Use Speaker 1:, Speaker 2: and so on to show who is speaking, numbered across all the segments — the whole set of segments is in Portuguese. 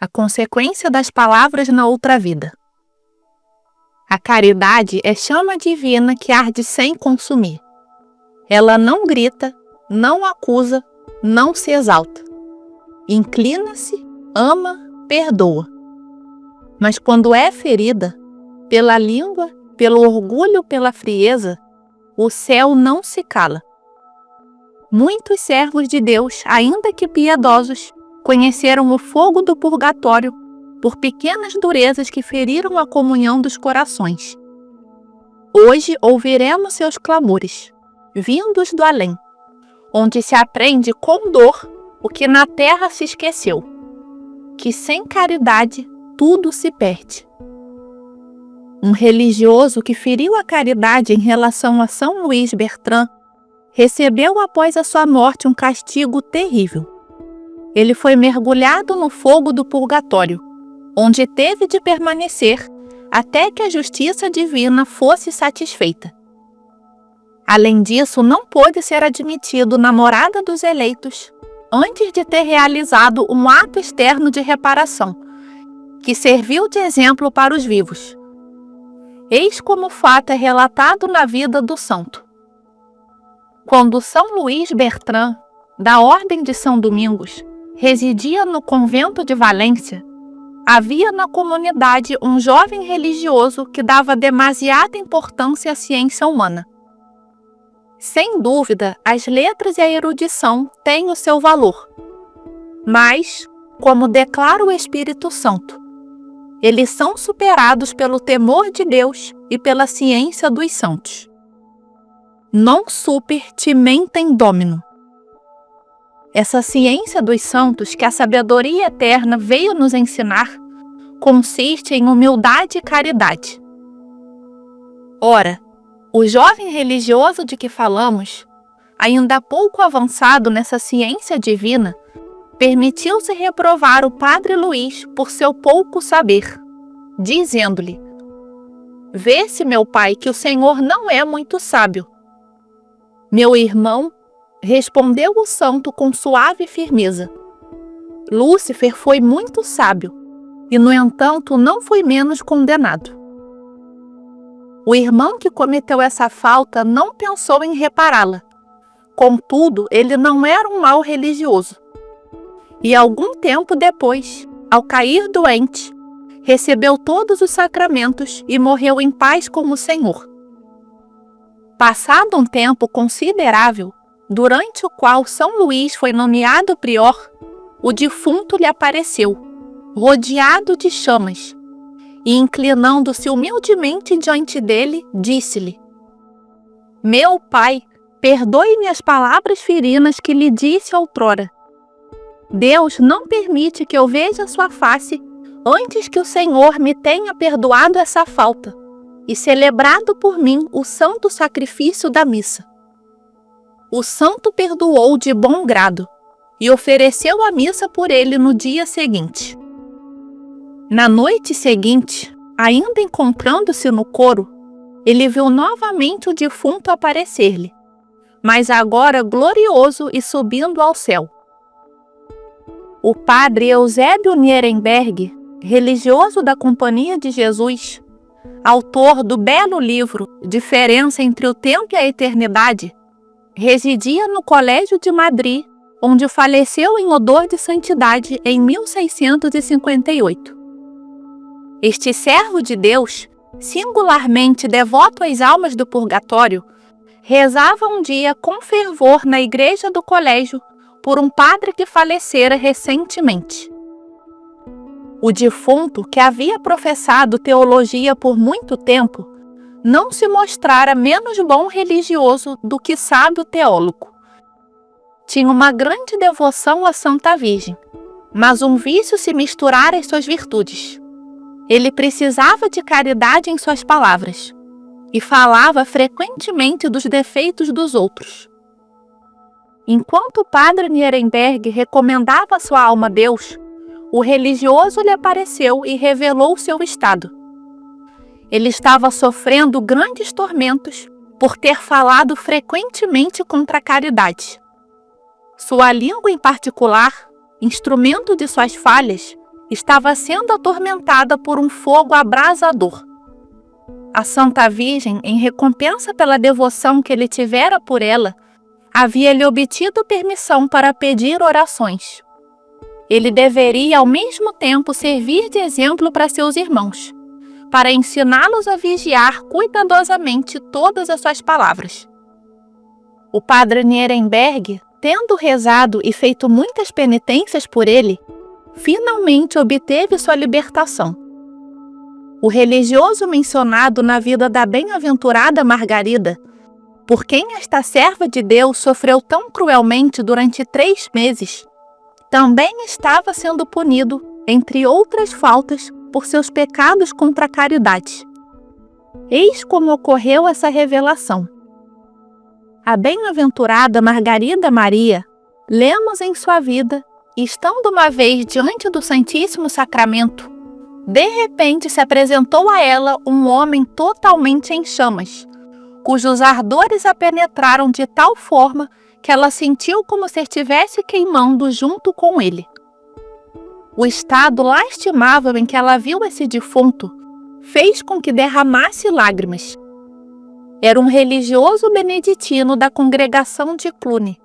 Speaker 1: a consequência das palavras na outra vida. A caridade é chama divina que arde sem consumir. Ela não grita, não acusa, não se exalta. Inclina-se, ama, perdoa. Mas quando é ferida, pela língua, pelo orgulho, pela frieza, o céu não se cala. Muitos servos de Deus, ainda que piedosos, conheceram o fogo do purgatório por pequenas durezas que feriram a comunhão dos corações. Hoje ouviremos seus clamores, vindos do além, onde se aprende com dor o que na terra se esqueceu, que sem caridade tudo se perde. Um religioso que feriu a caridade em relação a São Luís Bertrand recebeu após a sua morte um castigo terrível. Ele foi mergulhado no fogo do purgatório, onde teve de permanecer até que a justiça divina fosse satisfeita. Além disso, não pôde ser admitido na morada dos eleitos antes de ter realizado um ato externo de reparação, que serviu de exemplo para os vivos. Eis como o fato é relatado na vida do santo. Quando São Luís Bertrand, da Ordem de São Domingos, residia no convento de Valência, havia na comunidade um jovem religioso que dava demasiada importância à ciência humana. Sem dúvida, as letras e a erudição têm o seu valor. Mas, como declara o Espírito Santo, eles são superados pelo temor de Deus e pela ciência dos santos. Non super timentem domino. Essa ciência dos santos que a sabedoria eterna veio nos ensinar consiste em humildade e caridade. Ora, o jovem religioso de que falamos, ainda pouco avançado nessa ciência divina, permitiu-se reprovar o padre Luís por seu pouco saber, dizendo-lhe: "Vê-se, meu pai, que o Senhor não é muito sábio." "Meu irmão," respondeu o santo com suave firmeza, "Lúcifer foi muito sábio, e no entanto não foi menos condenado." O irmão que cometeu essa falta não pensou em repará-la. Contudo, ele não era um mau religioso. E algum tempo depois, ao cair doente, recebeu todos os sacramentos e morreu em paz com o Senhor. Passado um tempo considerável, durante o qual São Luís foi nomeado prior, o defunto lhe apareceu, rodeado de chamas, e inclinando-se humildemente diante dele, disse-lhe: "Meu pai, perdoe-me as palavras ferinas que lhe disse outrora. Deus não permite que eu veja sua face antes que o Senhor me tenha perdoado essa falta e celebrado por mim o santo sacrifício da missa." O santo perdoou de bom grado e ofereceu a missa por ele no dia seguinte. Na noite seguinte, ainda encontrando-se no coro, ele viu novamente o defunto aparecer-lhe, mas agora glorioso e subindo ao céu. O padre Eusébio Nierenberg, religioso da Companhia de Jesus, autor do belo livro Diferença entre o Tempo e a Eternidade, residia no Colégio de Madrid, onde faleceu em odor de santidade em 1658. Este servo de Deus, singularmente devoto às almas do purgatório, rezava um dia com fervor na igreja do colégio por um padre que falecera recentemente. O defunto, que havia professado teologia por muito tempo, não se mostrara menos bom religioso do que sábio teólogo. Tinha uma grande devoção à Santa Virgem, mas um vício se misturara às suas virtudes. Ele precisava de caridade em suas palavras e falava frequentemente dos defeitos dos outros. Enquanto o padre Nierenberg recomendava sua alma a Deus, o religioso lhe apareceu e revelou seu estado. Ele estava sofrendo grandes tormentos por ter falado frequentemente contra a caridade. Sua língua em particular, instrumento de suas falhas, estava sendo atormentada por um fogo abrasador. A Santa Virgem, em recompensa pela devoção que ele tivera por ela, havia-lhe obtido permissão para pedir orações. Ele deveria, ao mesmo tempo, servir de exemplo para seus irmãos, para ensiná-los a vigiar cuidadosamente todas as suas palavras. O padre Nierenberg, tendo rezado e feito muitas penitências por ele, finalmente obteve sua libertação. O religioso mencionado na vida da bem-aventurada Margarida, por quem esta serva de Deus sofreu tão cruelmente durante 3 meses, também estava sendo punido, entre outras faltas, por seus pecados contra a caridade. Eis como ocorreu essa revelação. A bem-aventurada Margarida Maria, lemos em sua vida, estando uma vez diante do Santíssimo Sacramento, de repente se apresentou a ela um homem totalmente em chamas, cujos ardores a penetraram de tal forma que ela sentiu como se estivesse queimando junto com ele. O estado lastimável em que ela viu esse defunto fez com que derramasse lágrimas. Era um religioso beneditino da congregação de Cluny,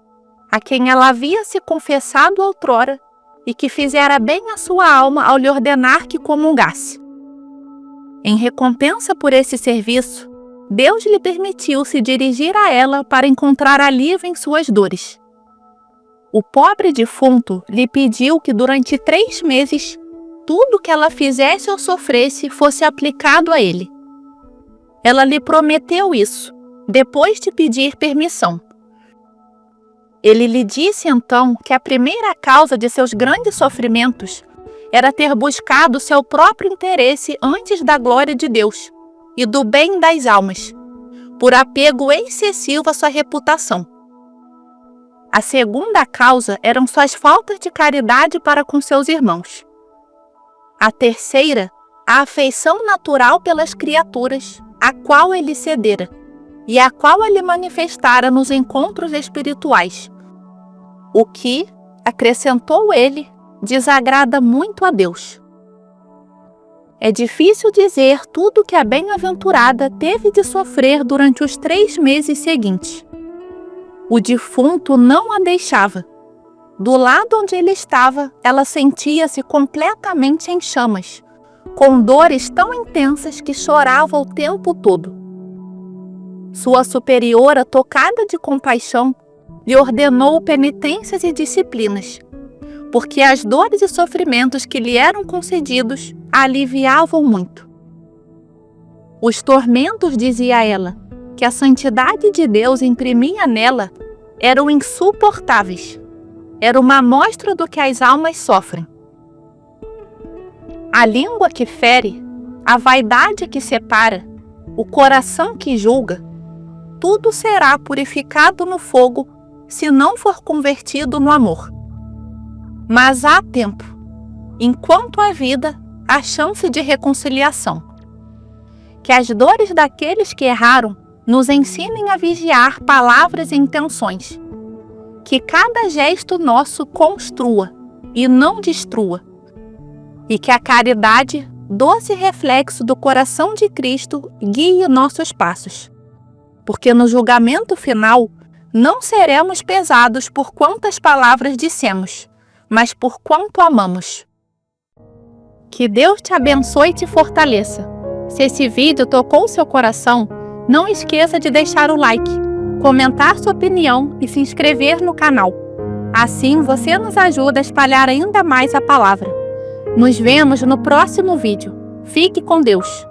Speaker 1: a quem ela havia se confessado outrora e que fizera bem à sua alma ao lhe ordenar que comungasse. Em recompensa por esse serviço, Deus lhe permitiu se dirigir a ela para encontrar alívio em suas dores. O pobre defunto lhe pediu que durante 3 meses tudo que ela fizesse ou sofresse fosse aplicado a ele. Ela lhe prometeu isso, depois de pedir permissão. Ele lhe disse então que a primeira causa de seus grandes sofrimentos era ter buscado seu próprio interesse antes da glória de Deus e do bem das almas, por apego excessivo à sua reputação. A segunda causa eram suas faltas de caridade para com seus irmãos. A terceira, a afeição natural pelas criaturas, a qual ele cedera, e a qual ele manifestara nos encontros espirituais, o que, acrescentou ele, desagrada muito a Deus. É difícil dizer tudo o que a bem-aventurada teve de sofrer durante os 3 meses seguintes. O defunto não a deixava. Do lado onde ele estava, ela sentia-se completamente em chamas, com dores tão intensas que chorava o tempo todo. Sua superiora, tocada de compaixão, lhe ordenou penitências e disciplinas, porque as dores e sofrimentos que lhe eram concedidos a aliviavam muito. Os tormentos, dizia ela, que a santidade de Deus imprimia nela, eram insuportáveis. Era uma amostra do que as almas sofrem. A língua que fere, a vaidade que separa, o coração que julga, tudo será purificado no fogo se não for convertido no amor. Mas há tempo. Enquanto há vida, há chance de reconciliação. Que as dores daqueles que erraram nos ensinem a vigiar palavras e intenções. Que cada gesto nosso construa e não destrua. E que a caridade, doce reflexo do coração de Cristo, guie nossos passos. Porque no julgamento final, não seremos pesados por quantas palavras dissemos, mas por quanto amamos. Que Deus te abençoe e te fortaleça. Se esse vídeo tocou seu coração, não esqueça de deixar o like, comentar sua opinião e se inscrever no canal. Assim você nos ajuda a espalhar ainda mais a palavra. Nos vemos no próximo vídeo. Fique com Deus!